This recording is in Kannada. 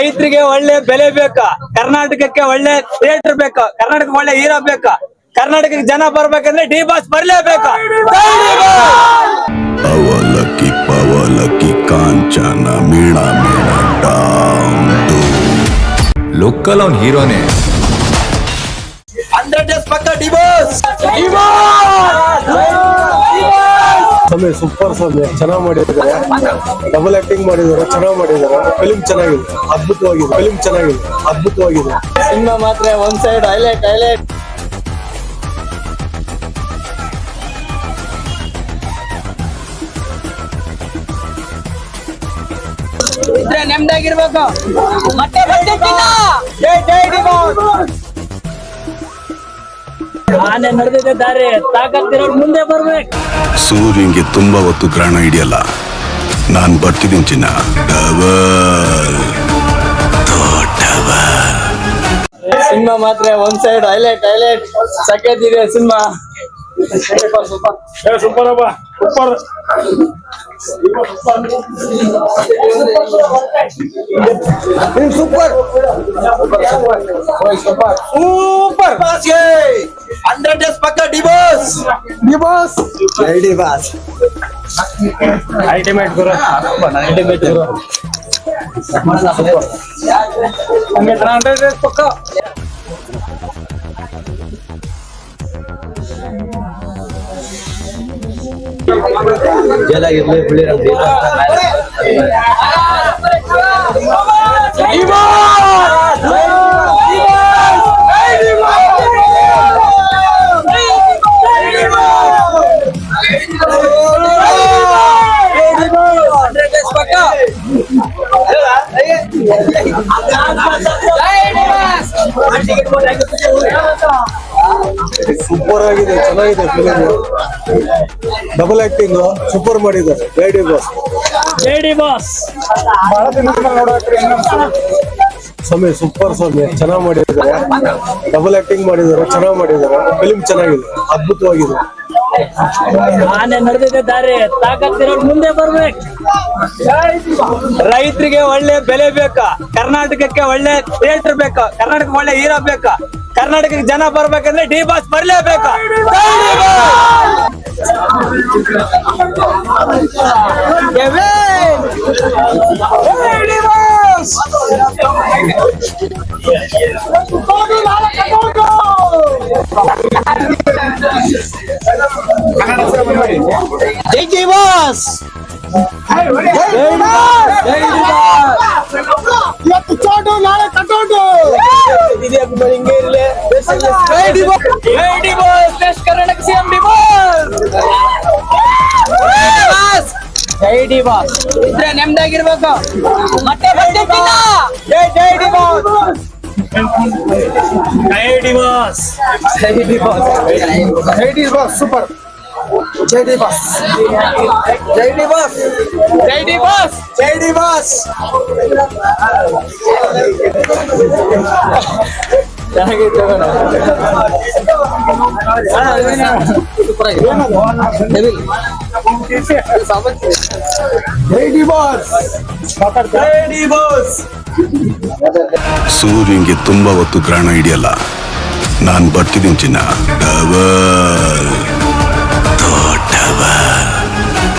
ರೈತರಿಗೆ ಒಳ್ಳೆ ಬೆಲೆ ಬೇಕಾ, ಕರ್ನಾಟಕಕ್ಕೆ ಒಳ್ಳೆ ಥಿಯೇಟರ್ ಬೇಕಾ, ಕರ್ನಾಟಕಕ್ಕೆ ಒಳ್ಳೆ ಹೀರೋ ಬೇಕಾ, ಕರ್ನಾಟಕಕ್ಕೆ ಜನ ಬರ್ಬೇಕಂದ್ರೆ ಡಿ ಬಾಸ್ ಬರ್ಲೇಬೇಕಾ. ಅವಲಕ್ಕಿ ಪವಲಕ್ಕಿ ಕಾಂಚನ ಮೀಣ ಮೀಣ ಲೋಕಲ್ ಅವ್ನ್ ಹೀರೋನೇ. 100 days ಪಕ್ಕ ಡಿ ಬಾಸ್. ಸಮಯ ಸೂಪರ್ ಸಮಯ ಚೆನ್ನಾಗಿ ಮಾಡಿದ್ದಾರೆ, ಡಬಲ್ ಆಕ್ಟಿಂಗ್ ಮಾಡಿದ್ದಾರೆ, ಚೆನ್ನಾಗಿ ಮಾಡಿದ್ದಾರೆ. ಫಿಲ್ಮ್ ಚೆನ್ನಾಗಿದೆ, ಅದ್ಭುತವಾಗಿದೆ. ಫಿಲ್ಮ್ ಚೆನ್ನಾಗಿದೆ, ಅದ್ಭುತವಾಗಿದೆ. ಸಿನಿಮಾ ಮಾತ್ರ ಒಂದ್ ಸೈಡ್ ಹೈಲೈಟ್. ಇದ್ರೆ ನೆಮ್ಮದಿಯಾಗಿರ್ಬೇಕು. ಮತ್ತೆ ಆನೆ ನಡೆದಿದೆ ದಾರಿ, ತಾಕತ್ತಿರೋರು ಮುಂದೆ ಬರ್ಬೇಕು. ಸೂರ್ಯಂಗೆ ತುಂಬಾ ಹೊತ್ತು ಗ್ರಹಣ ಹಿಡಿಯಲ್ಲ, ನಾನ್ ಬರ್ತಿದ್ದೀನಿ ಚಿನ್ನ. ಸಿನಿಮಾ ಮಾತ್ರ ಒಂದ್ ಸೈಡ್ ಹೈಲೈಟ್. ಸಖತ್ತಿದೆ ಸಿನಿಮಾ. ಸೂಪರ್ ಅಪ್ಪ, ಸೂಪರ್. ಸೂಪರ್ 100 days ಪಕ್ಕ ಡಿ ಬಾಸ್. ಅಲ್ಟಿಮೇಟ್ ಗುರು. ಹಂಗೆ 100 days ಪಕ್ಕ. ಜಲಾಗಿರ್ಲಿ ಬಿಳಿ ಸೂಪರ್ ಆಗಿದೆ, ಚೆನ್ನಾಗಿದೆ ಫಿಲ್ಮ್. ಡಬಲ್ ಆಕ್ಟಿಂಗ್ ಸೂಪರ್ ಮಾಡಿದ್ದಾರೆ. ಡಿ ಬಾಸ್ ಸಮಯ ಸೂಪರ್ ಸಮಯ ಚೆನ್ನಾಗಿ ಮಾಡಿದ್ದಾರೆ, ಡಬಲ್ ಆಕ್ಟಿಂಗ್ ಮಾಡಿದ್ದಾರೆ, ಚೆನ್ನಾಗಿ ಮಾಡಿದ್ದಾರೆ. ಫಿಲ್ಮ್ ಚೆನ್ನಾಗಿದೆ, ಅದ್ಭುತವಾಗಿದೆ. ಆನೆ ನಡೆದಿದೆ ದಾರಿ, ತಾಕತ್ತಿರೋರು ಮುಂದೆ ಬರ್ಬೇಕು. ರೈತರಿಗೆ ಒಳ್ಳೆ ಬೆಲೆ ಬೇಕಾ, ಕರ್ನಾಟಕಕ್ಕೆ ಒಳ್ಳೆ ಥಿಯೇಟರ್ ಬೇಕಾ, ಕರ್ನಾಟಕಕ್ಕೆ ಒಳ್ಳೆ ಹೀರೋ ಬೇಕಾ, ಕರ್ನಾಟಕಕ್ಕೆ ಜನ ಬರ್ಬೇಕಂದ್ರೆ ಡಿ ಬಾಸ್ ಬರ್ಲೇಬೇಕಾ. ಜೈ ಬಾಸ್. ಇವತ್ತು ಚೋಟು, ನಾಳೆ ಕಟೋಟು. Karnataka CM D boss. ಇದ್ರೆ ನೆಮ್ಮದಿಯಾಗಿರ್ಬೇಕು. ಮತ್ತೆ ಸೂಪರ್. ಜೈ ಡಿ ಬಾಸ್. ಸೂರ್ಯಂಗೆ ತುಂಬಾ ಹೊತ್ತು ಗ್ರಹಣ ಹಿಡಿಯಲ್ಲ, ನಾನ್ ಬರ್ತಿದ್ದೀನಿ ಚಿನ್ನ. ಡಬಲ್